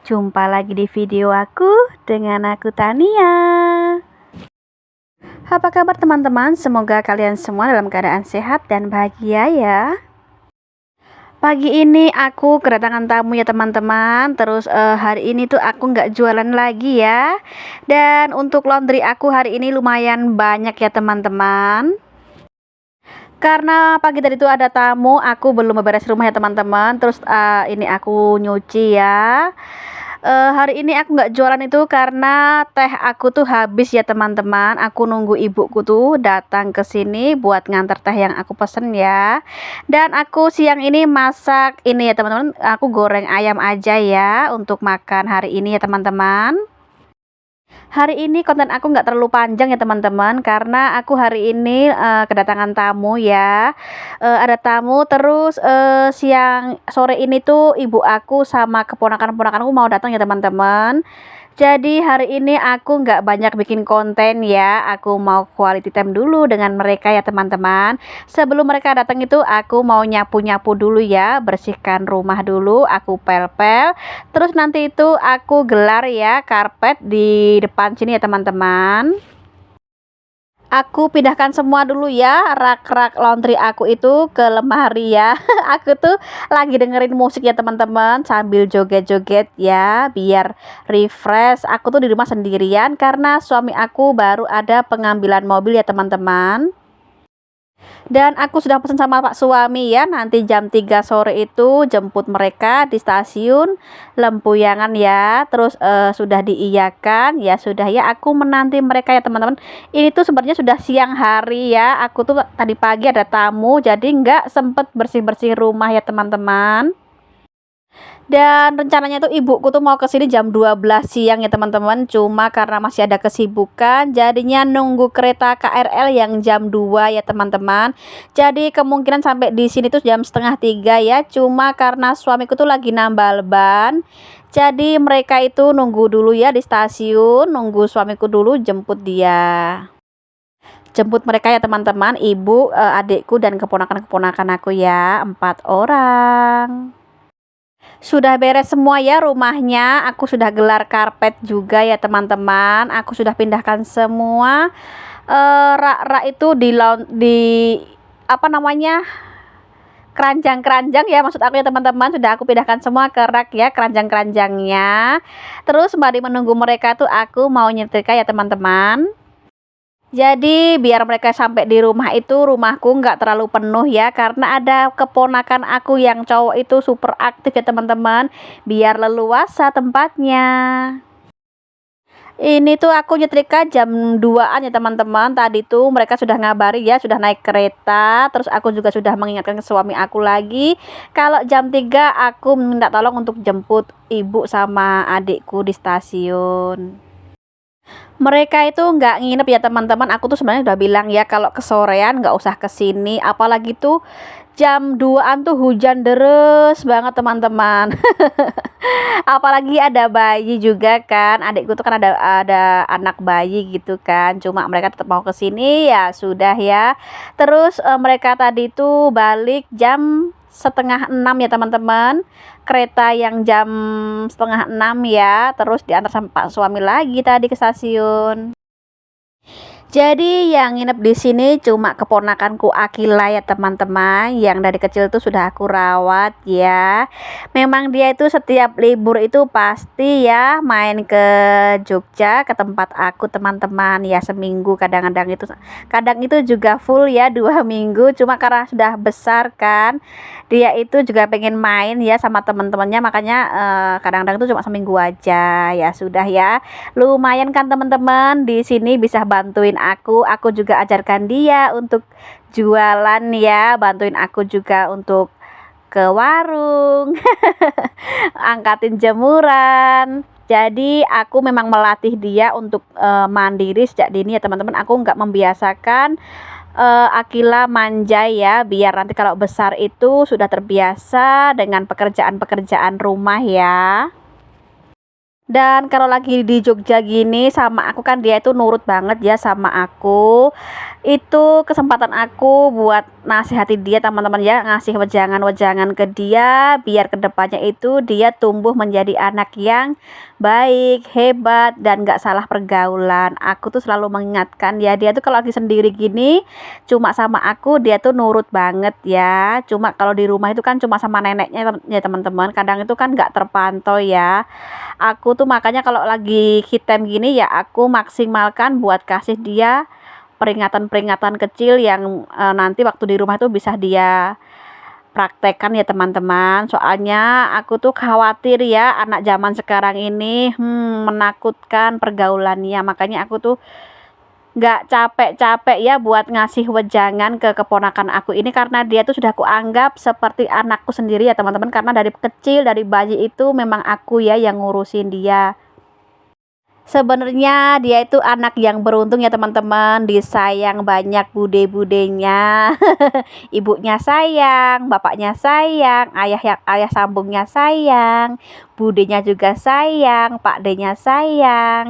jumpa lagi di video aku dengan aku Tania. Apa kabar teman-teman? Semoga kalian semua dalam keadaan sehat dan bahagia ya. Pagi ini aku kedatangan tamu ya teman-teman. Terus hari ini tuh aku nggak jualan lagi ya. Dan untuk laundry aku hari ini lumayan banyak ya teman-teman. Karena pagi tadi tuh ada tamu, aku belum beberes rumah ya teman-teman. Terus ini aku nyuci ya. Hari ini aku nggak jualan itu karena teh aku tuh habis ya teman-teman. Aku nunggu ibuku tuh datang ke sini buat nganter teh yang aku pesen ya. Dan aku siang ini masak ini ya teman-teman. Aku goreng ayam aja ya untuk makan hari ini ya teman-teman. Hari ini konten aku nggak terlalu panjang ya teman-teman, karena aku hari ini kedatangan tamu ya. Ada tamu, terus siang sore ini tuh ibu aku sama keponakan-keponakanku mau datang ya teman-teman. Jadi hari ini aku nggak banyak bikin konten ya. Aku mau quality time dulu dengan mereka ya teman-teman. Sebelum mereka datang itu aku mau nyapu-nyapu dulu ya, bersihkan rumah dulu, aku pel-pel. Terus nanti itu aku gelar ya karpet di depan sini ya teman-teman. Aku pindahkan semua dulu ya rak-rak laundry aku itu ke lemari ya. Aku tuh lagi dengerin musik ya teman-teman sambil joget-joget ya biar refresh. Aku tuh di rumah sendirian karena suami aku baru ada pengambilan mobil ya teman-teman. Dan aku sudah pesan sama Pak suami ya, nanti jam 3 sore itu jemput mereka di stasiun Lempuyangan ya. Terus sudah diiyakan ya, sudah ya, aku menanti mereka ya teman-teman. Ini tuh sebenarnya sudah siang hari ya. Aku tuh tadi pagi ada tamu jadi nggak sempet bersih-bersih rumah ya teman-teman. Dan rencananya tuh ibuku tuh mau ke sini jam 12 siang ya teman-teman. Cuma karena masih ada kesibukan, jadinya nunggu kereta KRL yang jam 2 ya teman-teman. Jadi kemungkinan sampai di sini tuh jam setengah 3 ya. Cuma karena suamiku tuh lagi nambal ban, jadi mereka itu nunggu dulu ya di stasiun, nunggu suamiku dulu jemput dia. Jemput mereka ya teman-teman, ibu, adikku dan keponakan-keponakan aku ya, 4 orang. Sudah beres semua ya rumahnya, aku sudah gelar karpet juga ya teman-teman. Aku sudah pindahkan semua rak-rak itu di apa namanya, keranjang-keranjang ya maksud aku ya teman-teman. Sudah aku pindahkan semua ke rak ya, keranjang-keranjangnya. Terus sembari menunggu mereka tuh aku mau nyetrika ya teman-teman. Jadi biar mereka sampai di rumah itu rumahku nggak terlalu penuh ya, karena ada keponakan aku yang cowok itu super aktif ya teman-teman, biar leluasa tempatnya. Ini tuh aku nyetrika jam 2-an ya teman-teman. Tadi tuh mereka sudah ngabari ya, sudah naik kereta. Terus aku juga sudah mengingatkan ke suami aku lagi kalau jam 3 aku minta tolong untuk jemput ibu sama adikku di stasiun. Mereka itu nggak nginep ya teman-teman. Aku tuh sebenarnya udah bilang ya kalau kesorean nggak usah kesini, apalagi tuh jam 2-an tuh hujan deres banget teman-teman. Apalagi ada bayi juga kan, adikku tuh kan ada anak bayi gitu kan. Cuma mereka tetap mau kesini ya sudah ya. Terus mereka tadi tuh balik jam setengah 6 ya teman-teman. Kereta yang jam setengah 6 ya, terus diantar sama Pak suami lagi tadi ke stasiun. Jadi yang nginep di sini cuma keponakanku Akila ya teman-teman, yang dari kecil tuh sudah aku rawat ya. Memang dia itu setiap libur itu pasti ya main ke Jogja, ke tempat aku teman-teman ya, seminggu kadang itu juga full ya 2 minggu. Cuma karena sudah besar kan, dia itu juga pengen main ya sama teman-temannya, makanya kadang-kadang itu cuma seminggu aja ya sudah ya. Lumayan kan teman-teman, di sini bisa bantuin aku juga ajarkan dia untuk jualan ya, bantuin aku juga untuk ke warung, angkatin jemuran. Jadi aku memang melatih dia untuk mandiri sejak dini ya teman-teman. Aku nggak membiasakan Akila manja ya, biar nanti kalau besar itu sudah terbiasa dengan pekerjaan-pekerjaan rumah ya. Dan kalau lagi di Jogja gini sama aku kan, dia itu nurut banget ya sama aku. Itu kesempatan aku buat nasihati dia teman-teman ya, ngasih wejangan-wejangan ke dia biar kedepannya itu dia tumbuh menjadi anak yang baik, hebat, dan gak salah pergaulan. Aku tuh selalu mengingatkan ya, dia tuh kalau lagi sendiri gini cuma sama aku dia tuh nurut banget ya. Cuma kalau di rumah itu kan cuma sama neneknya ya teman-teman, kadang itu kan gak terpantau ya. Aku tuh makanya kalau lagi hitam gini ya aku maksimalkan buat kasih dia peringatan-peringatan kecil yang nanti waktu di rumah itu bisa dia praktekkan ya teman-teman. Soalnya aku tuh khawatir ya anak zaman sekarang ini menakutkan pergaulannya. Makanya aku tuh nggak capek-capek ya buat ngasih wejangan ke keponakan aku ini, karena dia tuh sudah aku anggap seperti anakku sendiri ya teman-teman, karena dari kecil dari bayi itu memang aku ya yang ngurusin dia. Sebenarnya dia itu anak yang beruntung ya teman-teman, disayang banyak bude-budenya. Ibunya sayang, bapaknya sayang, ayah sambungnya sayang, budenya juga sayang, pak D-nya sayang.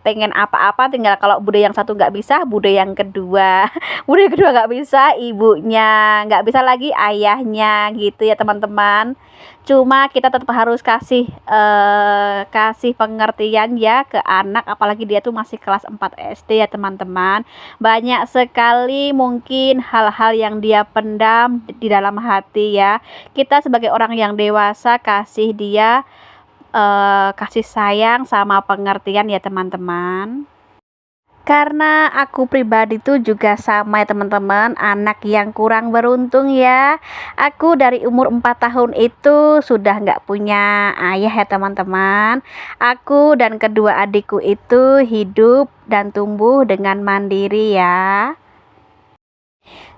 Pengen apa-apa tinggal kalau bude yang satu nggak bisa, bude yang kedua. Bude yang kedua nggak bisa, ibunya, nggak bisa lagi ayahnya gitu ya teman-teman. Cuma kita tetap harus kasih pengertian ya ke anak, apalagi dia tuh masih kelas 4 SD ya teman-teman. Banyak sekali mungkin hal-hal yang dia pendam di dalam hati ya. Kita sebagai orang yang dewasa kasih dia kasih sayang sama pengertian ya teman-teman. Karena aku pribadi tuh juga sama ya teman-teman, anak yang kurang beruntung ya. Aku dari umur 4 tahun itu sudah nggak punya ayah ya teman-teman. Aku dan kedua adikku itu hidup dan tumbuh dengan mandiri ya.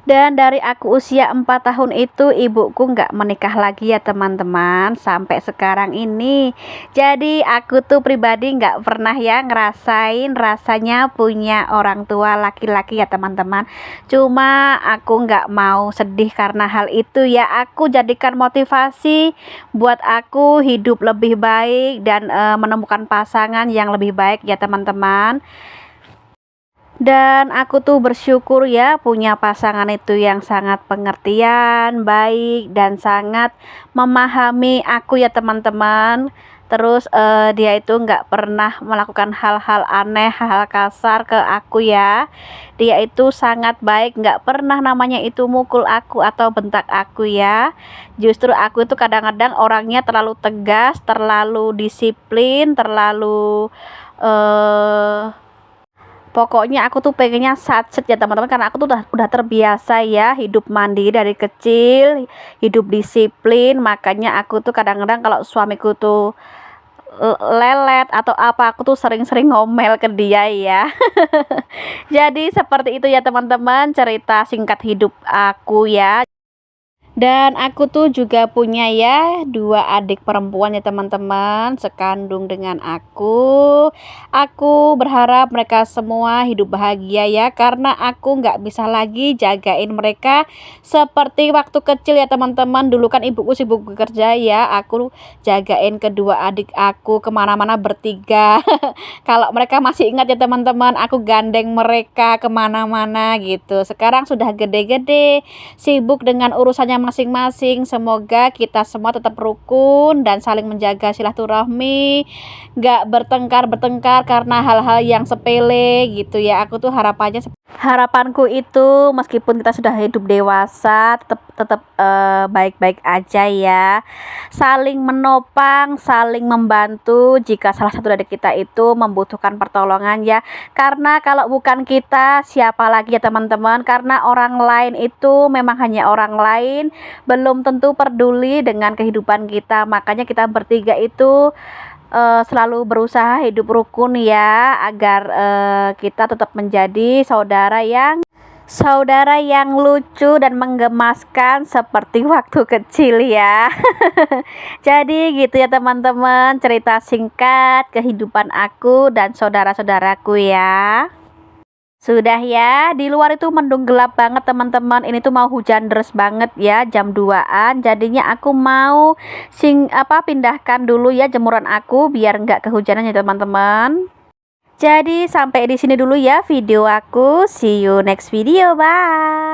Dan dari aku usia 4 tahun itu ibuku nggak menikah lagi ya teman-teman sampai sekarang ini. Jadi aku tuh pribadi nggak pernah ya ngerasain rasanya punya orang tua laki-laki ya teman-teman. Cuma aku nggak mau sedih karena hal itu ya. Aku jadikan motivasi buat aku hidup lebih baik dan menemukan pasangan yang lebih baik ya teman-teman. Dan aku tuh bersyukur ya punya pasangan itu yang sangat pengertian, baik, dan sangat memahami aku ya teman-teman. Terus dia itu nggak pernah melakukan hal-hal aneh, hal-hal kasar ke aku ya. Dia itu sangat baik, nggak pernah namanya itu mukul aku atau bentak aku ya. Justru aku itu kadang-kadang orangnya terlalu tegas, terlalu disiplin, terlalu eh pokoknya aku tuh pengennya satset ya teman-teman, karena aku tuh udah terbiasa ya hidup mandiri dari kecil, hidup disiplin. Makanya aku tuh kadang-kadang kalau suamiku tuh lelet atau apa, aku tuh sering-sering ngomel ke dia ya. Jadi seperti itu ya teman-teman cerita singkat hidup aku ya. Dan aku tuh juga punya ya dua adik perempuan ya teman-teman, sekandung dengan aku. Aku berharap mereka semua hidup bahagia ya, karena aku nggak bisa lagi jagain mereka seperti waktu kecil ya teman-teman. Dulu kan ibuku sibuk bekerja ya, aku jagain kedua adik aku kemana-mana bertiga. Kalau mereka masih ingat ya teman-teman, aku gandeng mereka kemana-mana gitu. Sekarang sudah gede-gede, sibuk dengan urusannya masing-masing. Semoga kita semua tetap rukun dan saling menjaga silaturahmi, nggak bertengkar karena hal-hal yang sepele gitu ya. Aku tuh harapanku itu meskipun kita sudah hidup dewasa tetap baik-baik aja ya, saling menopang, saling membantu jika salah satu dari kita itu membutuhkan pertolongan ya. Karena kalau bukan kita siapa lagi ya teman-teman, karena orang lain itu memang hanya orang lain, belum tentu peduli dengan kehidupan kita. Makanya kita bertiga itu selalu berusaha hidup rukun ya, agar kita tetap menjadi saudara yang lucu dan menggemaskan seperti waktu kecil ya. Jadi gitu ya teman-teman, cerita singkat kehidupan aku dan saudara-saudaraku ya. Sudah ya, di luar itu mendung gelap banget teman-teman. Ini tuh mau hujan deras banget ya, jam 2-an. Jadinya aku mau pindahkan dulu ya jemuran aku biar nggak kehujanan ya teman-teman. Jadi sampai di sini dulu ya video aku. See you next video. Bye.